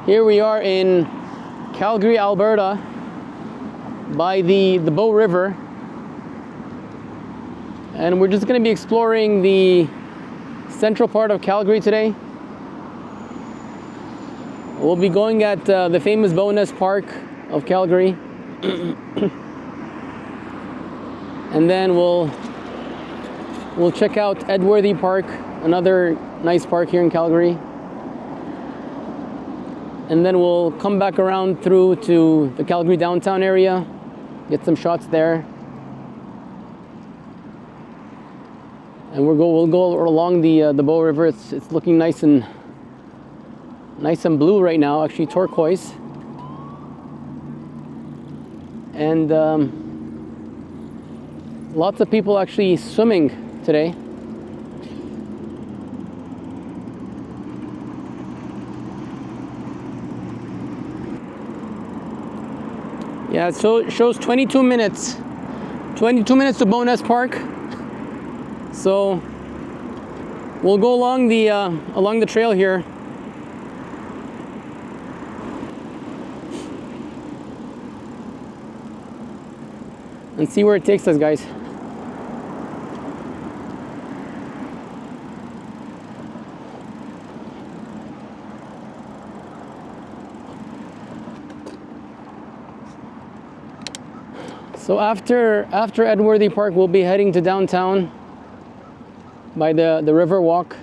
Here we are in Calgary, Alberta, by the Bow River. And we're just going to be exploring the central part of Calgary today. We'll be going at the famous Bowness Park of Calgary. And then we'll check out Edworthy Park, another nice park here in Calgary. And then we'll come back around through to the Calgary downtown area, get some shots there. And we'll go along the Bow River. It's looking nice and blue right now, actually turquoise. And lots of people actually swimming today. Yeah, so it shows 22 minutes. 22 minutes to Bowness Park. So we'll go along the trail here. And see where it takes us, guys. So after Edworthy Park, we'll be heading to downtown by the river walk.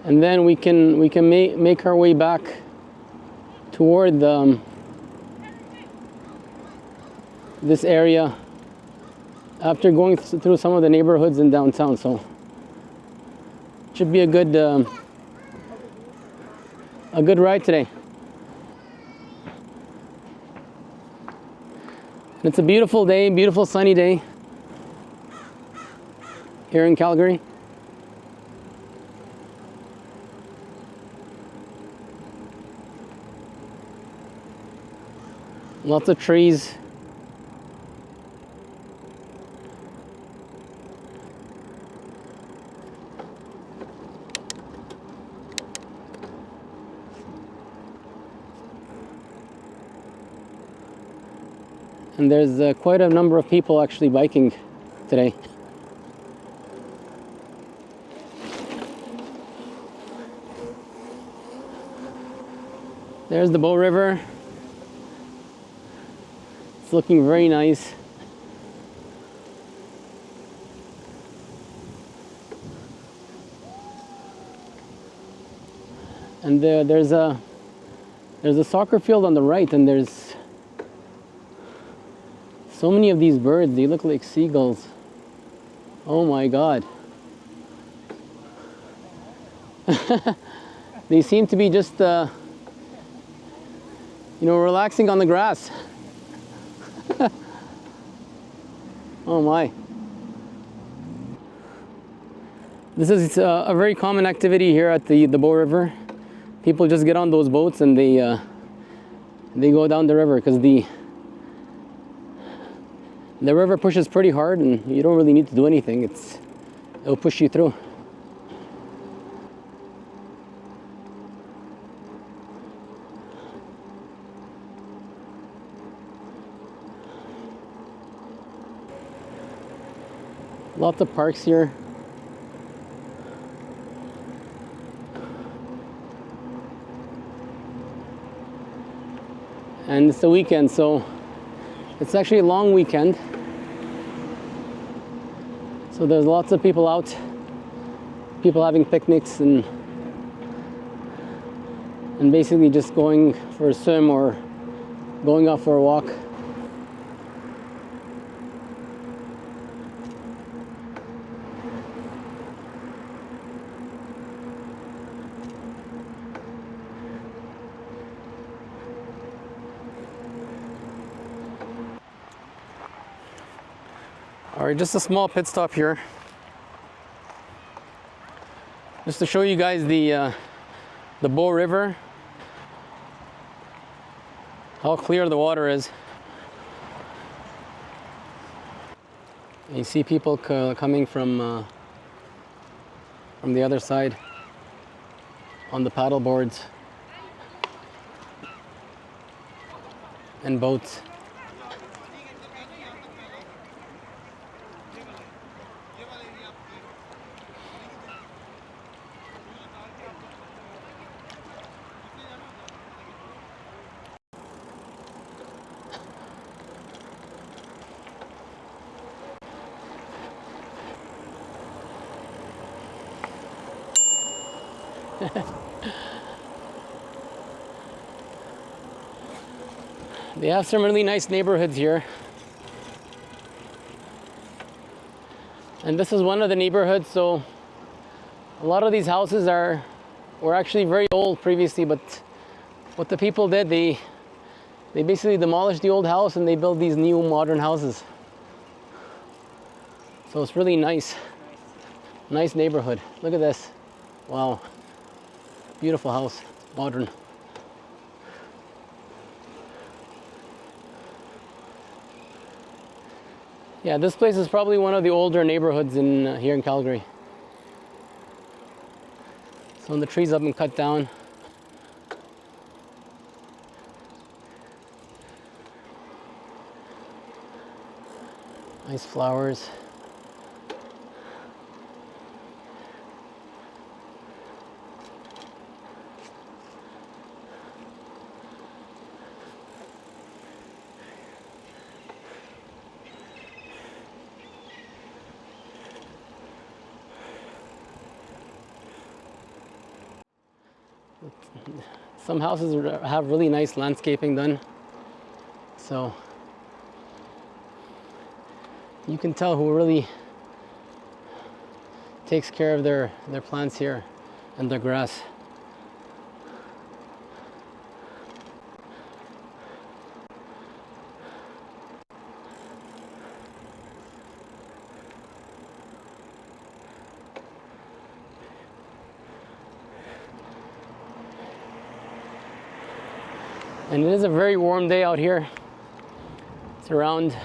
And then we can make our way back toward this area after going through some of the neighborhoods in downtown. So it should be a good ride today. It's a beautiful day, beautiful sunny day here in Calgary. Lots of trees. And there's quite a number of people actually biking today. There's the Bow River. It's looking very nice. And there's a soccer field on the right, and there's so many of these birds. They look like seagulls. Oh my God. They seem to be just, relaxing on the grass. Oh my. This is a very common activity here at the Bow River. People just get on those boats and they go down the river because the river pushes pretty hard and you don't really need to do anything. It'll push you through. Lots of parks here. And it's the weekend, so it's actually a long weekend. So there's lots of people out, people having picnics and basically just going for a swim or going out for a walk. All right, just a small pit stop here, just to show you guys the Bow River, how clear the water is. You see people coming from from the other side on the paddle boards and boats. They have some really nice neighborhoods here. And this is one of the neighborhoods, so a lot of these houses were actually very old previously, but what the people did, they basically demolished the old house and they built these new modern houses. So it's really nice. Nice neighborhood. Look at this. Wow. Beautiful house. Modern. Yeah, this place is probably one of the older neighborhoods in here in Calgary. So the trees have been cut down. Nice flowers. Some houses have really nice landscaping done, so you can tell who really takes care of their plants here and their grass. And it is a very warm day out here. It's around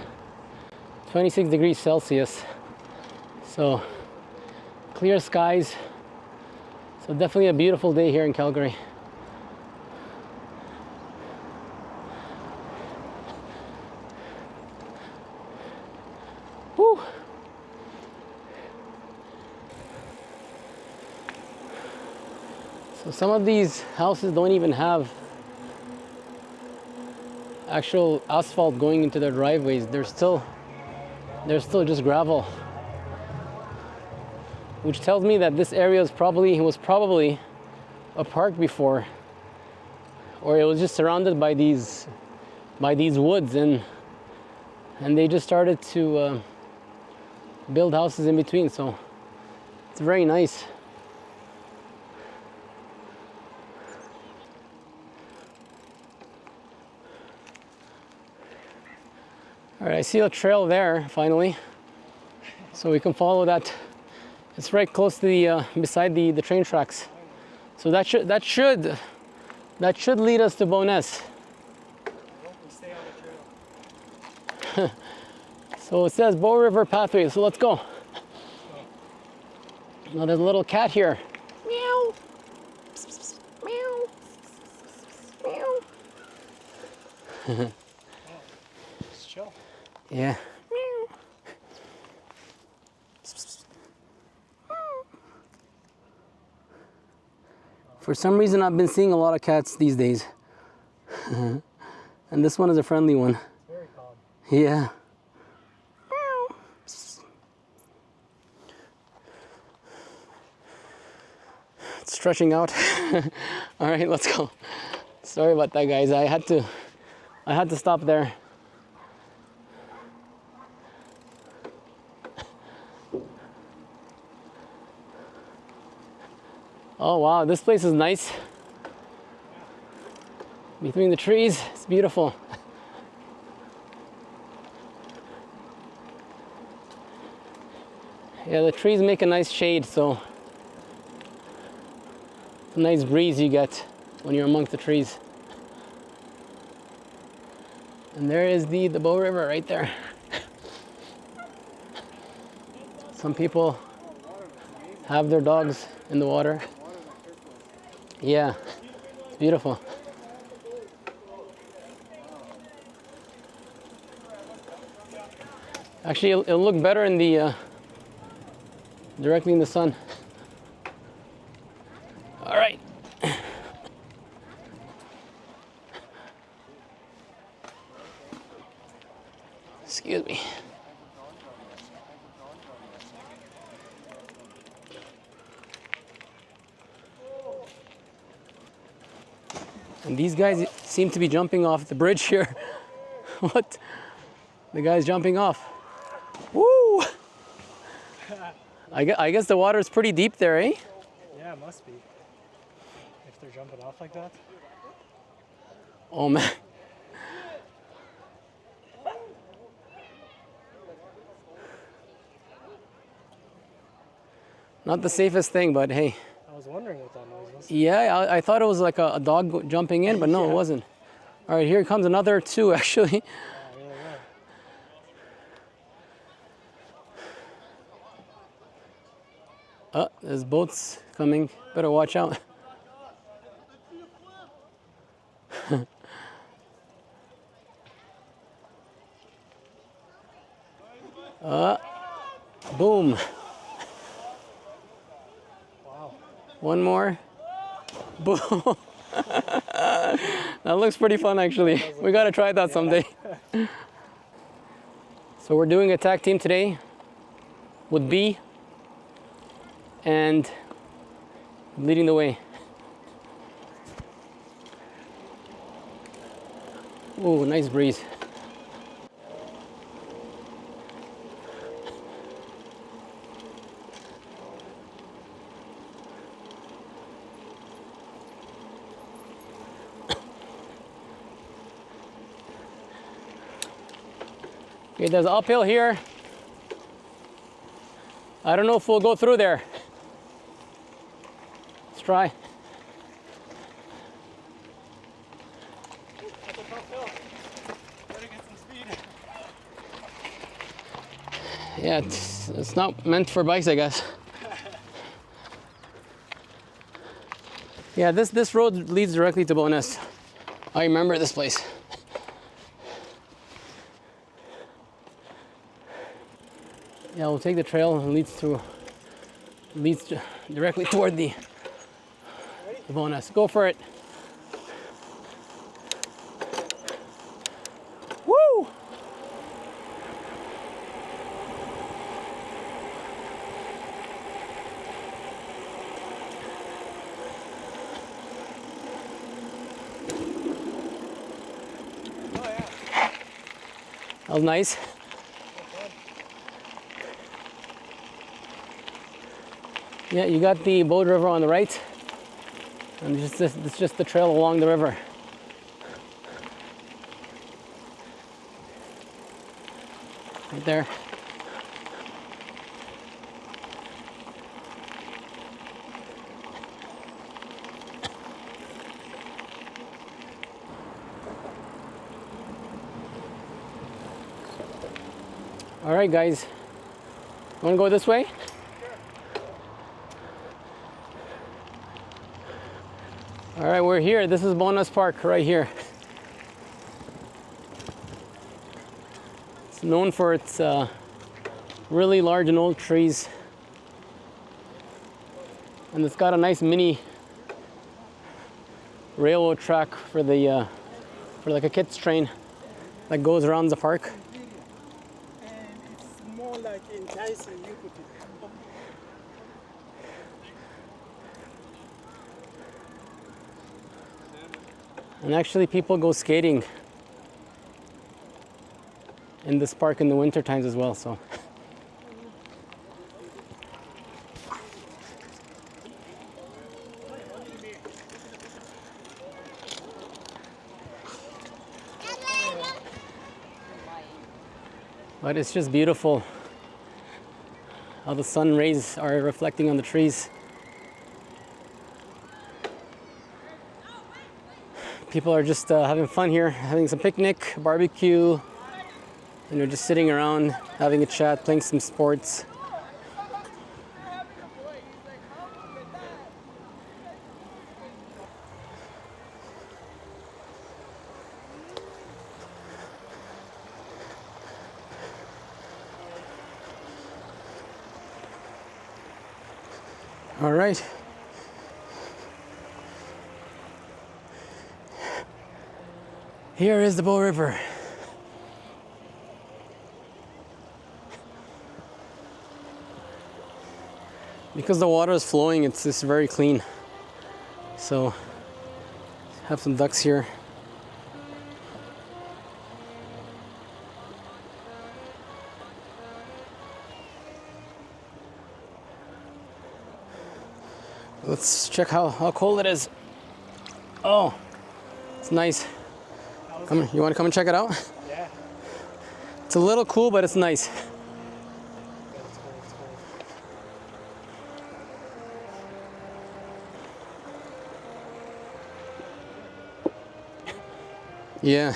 26 degrees Celsius. So clear skies. So definitely a beautiful day here in Calgary. Whew. So some of these houses don't even have actual asphalt going into their driveways. They're still just gravel, which tells me that this area was probably a park before, or it was just surrounded by these woods, and they just started to build houses in between. So it's very nice. All right, I see a trail there finally, so we can follow that. It's right close to the beside the train tracks, so that should lead us to Bowness. I hope we stay on the trail. So it says Bow River Pathway, so let's go. Now there's a little cat here. Meow. Meow. Meow. Just chill. Yeah. For some reason, I've been seeing a lot of cats these days. And this one is a friendly one. Very calm. Yeah. It's stretching out. All right, let's go. Sorry about that, guys. I had to stop there. Oh wow, this place is nice. Between the trees, it's beautiful. Yeah, the trees make a nice shade, so it's a nice breeze you get when you're amongst the trees. And there is the Bow River right there. Some people have their dogs in the water. Yeah, it's beautiful. Actually, it'll look better in the directly in the sun. All right. Excuse me. And these guys seem to be jumping off the bridge here. What? The guy's jumping off. Woo! I guess the water is pretty deep there, eh? Yeah, it must be. If they're jumping off like that. Oh man. Not the safest thing, but hey. I was wondering what that noise was. Yeah, I thought it was like a dog jumping in, but no, Yeah. it wasn't. All right, here comes another two, actually. Oh, really, yeah. There's boats coming. Better watch out. Boom. Wow. One more. Boom. That looks pretty fun, actually. We gotta try that someday. So we're doing a tag team today with B and leading the way. Ooh, nice breeze. Okay, there's uphill here. I don't know if we'll go through there. Let's try. That's a tough hill. Better get some speed. Yeah, it's not meant for bikes, I guess. Yeah, this road leads directly to Bowness. I remember this place. Yeah, we'll take the trail and leads directly toward the Bowness. Go for it. Woo! Oh, yeah. That was nice. Yeah, you got the Bode River on the right, and it's just the trail along the river. Right there. All right, guys. Want to go this way? All right, we're here. This is Bowness Park right here. It's known for its really large and old trees. And it's got a nice mini railroad track for the for like a kids train that goes around the park. And it's more like enticing you to And actually people go skating in this park in the winter times as well, so. But it's just beautiful how the sun rays are reflecting on the trees. People are just having fun here, having some picnic, barbecue, and they're just sitting around, having a chat, playing some sports. All right. Here is the Bow River. Because the water is flowing, it's just very clean. So, have some ducks here. Let's check how cold it is. Oh, it's nice. Come, you want to come and check it out? Yeah. It's a little cool, but it's nice. It's cool. Yeah.